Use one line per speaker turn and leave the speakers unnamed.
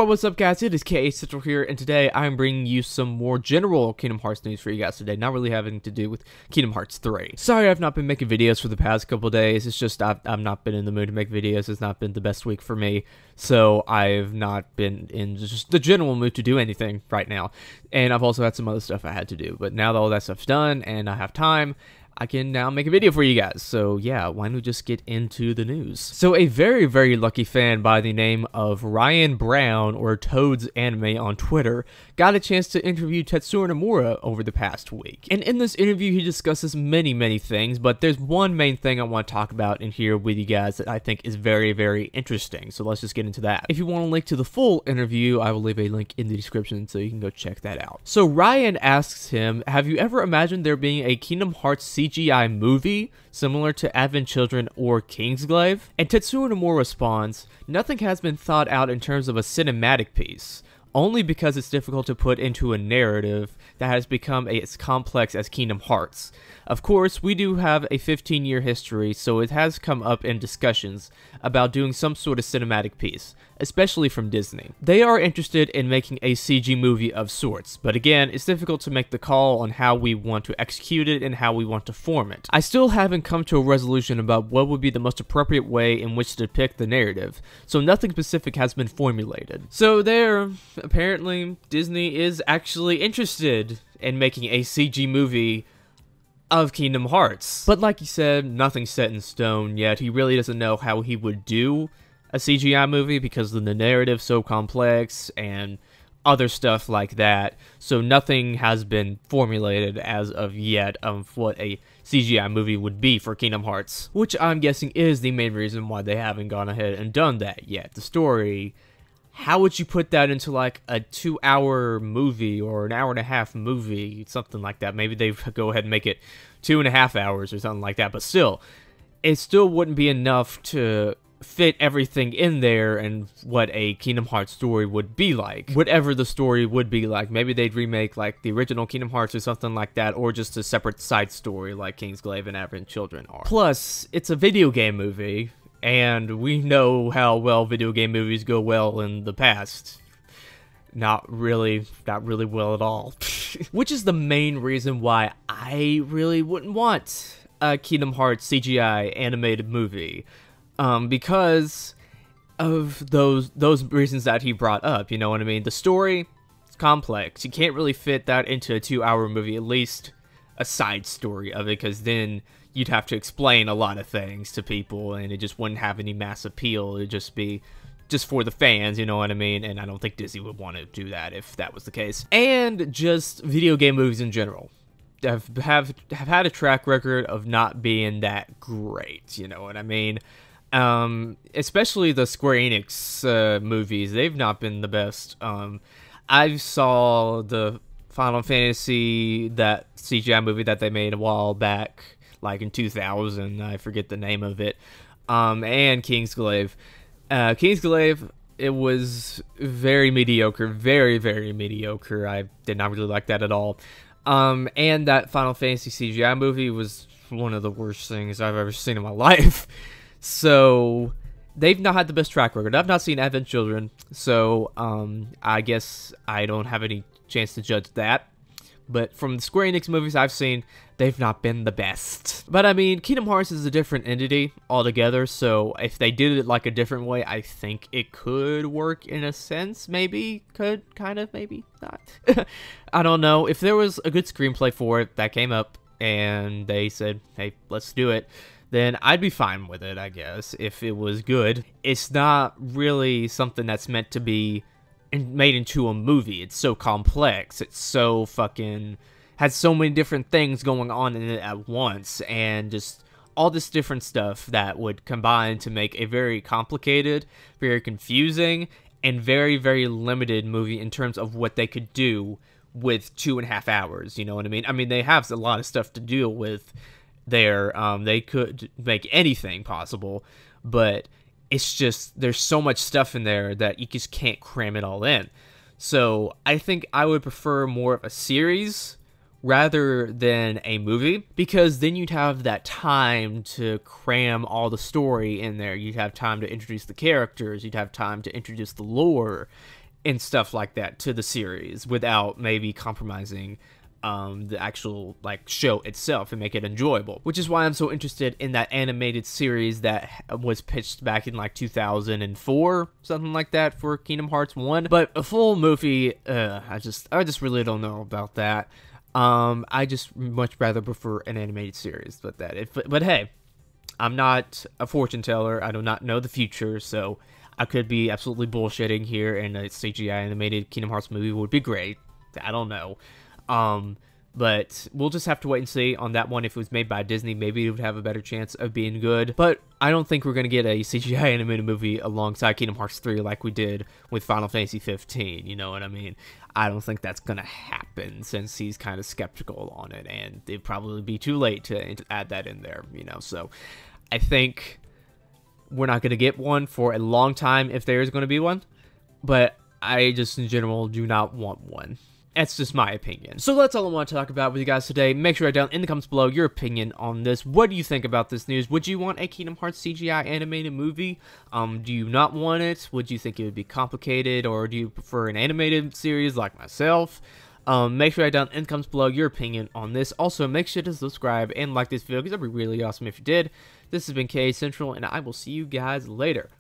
Yo, what's up guys, it is KA Central here, and today I'm bringing you some more general Kingdom Hearts news for you guys today, not really having to do with Kingdom Hearts 3. Sorry I've not been making videos for the past couple days, it's just I've not been in the mood to make videos, it's not been the best week for me, so I've not been in just the general mood to do anything right now, and I've also had some other stuff I had to do, but now that all that stuff's done and I have time, I can now make a video for you guys. So yeah, why don't we just get into the news? So a very lucky fan by the name of Ryan Brown, or Toad's Anime on Twitter, got a chance to interview Tetsuya Nomura over the past week. And in this interview, he discusses many things, but there's one main thing I want to talk about in here with you guys that I think is very interesting. So let's just get into that. If you want a link to the full interview, I will leave a link in the description so you can go check that out. So Ryan asks him, have you ever imagined there being a Kingdom Hearts CGI movie similar to Advent Children or Kingsglaive? And Tetsuya Nomura responds, nothing has been thought out in terms of a cinematic piece, only because it's difficult to put into a narrative that has become as complex as Kingdom Hearts. Of course, we do have a 15-year history, so it has come up in discussions about doing some sort of cinematic piece, especially from Disney. They are interested in making a CG movie of sorts, but again, it's difficult to make the call on how we want to execute it and how we want to form it. I still haven't come to a resolution about what would be the most appropriate way in which to depict the narrative, so nothing specific has been formulated. So there, apparently, Disney is actually interested in making a CG movie of Kingdom Hearts. But like he said, nothing's set in stone yet. He really doesn't know how he would do a CGI movie because the narrative's so complex and other stuff like that. So nothing has been formulated as of yet of what a CGI movie would be for Kingdom Hearts, which I'm guessing is the main reason why they haven't gone ahead and done that yet. The story, how would you put that into like a 2-hour movie or an hour-and-a-half movie, something like that? Maybe they go ahead and make it 2.5 hours or something like that, but still, it still wouldn't be enough to fit everything in there and what a Kingdom Hearts story would be like. Whatever the story would be like, maybe they'd remake like the original Kingdom Hearts or something like that, or just a separate side story like Kingsglaive and Advent Children are. Plus, it's a video game movie, and we know how well video game movies go well in the past. Not really well at all. Which is the main reason why I really wouldn't want a Kingdom Hearts CGI animated movie. Because of those reasons that he brought up, you know what I mean? The story is complex. You can't really fit that into a 2-hour movie, at least a side story of it, because then you'd have to explain a lot of things to people, and it just wouldn't have any mass appeal. It'd just be just for the fans, you know what I mean? And I don't think Disney would want to do that if that was the case. And just video game movies in general have had a track record of not being that great, you know what I mean? Especially the Square Enix movies, they've not been the best. I saw the Final Fantasy, that CGI movie that they made a while back, like in 2000, I forget the name of it, and Kingsglaive. Kingsglaive, it was very mediocre, very mediocre. I did not really like that at all. And that Final Fantasy CGI movie was one of the worst things I've ever seen in my life. So they've not had the best track record. I've not seen Advent Children, so I guess I don't have any chance to judge that. But from the Square Enix movies I've seen, they've not been the best. But I mean, Kingdom Hearts is a different entity altogether, so if they did it like a different way, I think it could work in a sense. Maybe, could, kind of, maybe not. I don't know. If there was a good screenplay for it that came up and they said, hey, let's do it, then I'd be fine with it, I guess, if it was good. It's not really something that's meant to be made into a movie. It's so complex. It's so fucking has so many different things going on in it at once, and just all this different stuff that would combine to make a very complicated, very confusing, and very limited movie in terms of what they could do with 2.5 hours, you know what I mean? I mean, they have a lot of stuff to deal with there. They could make anything possible, but it's just, there's so much stuff in there that you just can't cram it all in. So I think I would prefer more of a series rather than a movie, because then you'd have that time to cram all the story in there. You'd have time to introduce the characters, you'd have time to introduce the lore, and stuff like that to the series without maybe compromising the actual like show itself and make it enjoyable, which is why I'm so interested in that animated series that was pitched back in like 2004, something like that, for Kingdom Hearts 1. But a full movie, I just really don't know about that. I just much rather prefer an animated series. But hey, I'm not a fortune teller. I do not know the future, so I could be absolutely bullshitting here, and a CGI animated Kingdom Hearts movie would be great. I don't know. But we'll just have to wait and see on that one. If it was made by Disney, maybe it would have a better chance of being good. But I don't think we're going to get a CGI animated movie alongside Kingdom Hearts 3 like we did with Final Fantasy 15, you know what I mean? I don't think that's going to happen, since he's kind of skeptical on it, and it'd probably be too late to add that in there, you know? So I think we're not going to get one for a long time if there is going to be one, but I just in general do not want one. That's just my opinion. So that's all I want to talk about with you guys today. Make sure to write down in the comments below your opinion on this. What do you think about this news? Would you want a Kingdom Hearts CGI animated movie? Do you not want it? Would you think it would be complicated, or do you prefer an animated series like myself? Make sure to write down in the comments below your opinion on this. Also, make sure to subscribe and like this video, because that'd be really awesome if you did. This has been K Central, and I will see you guys later.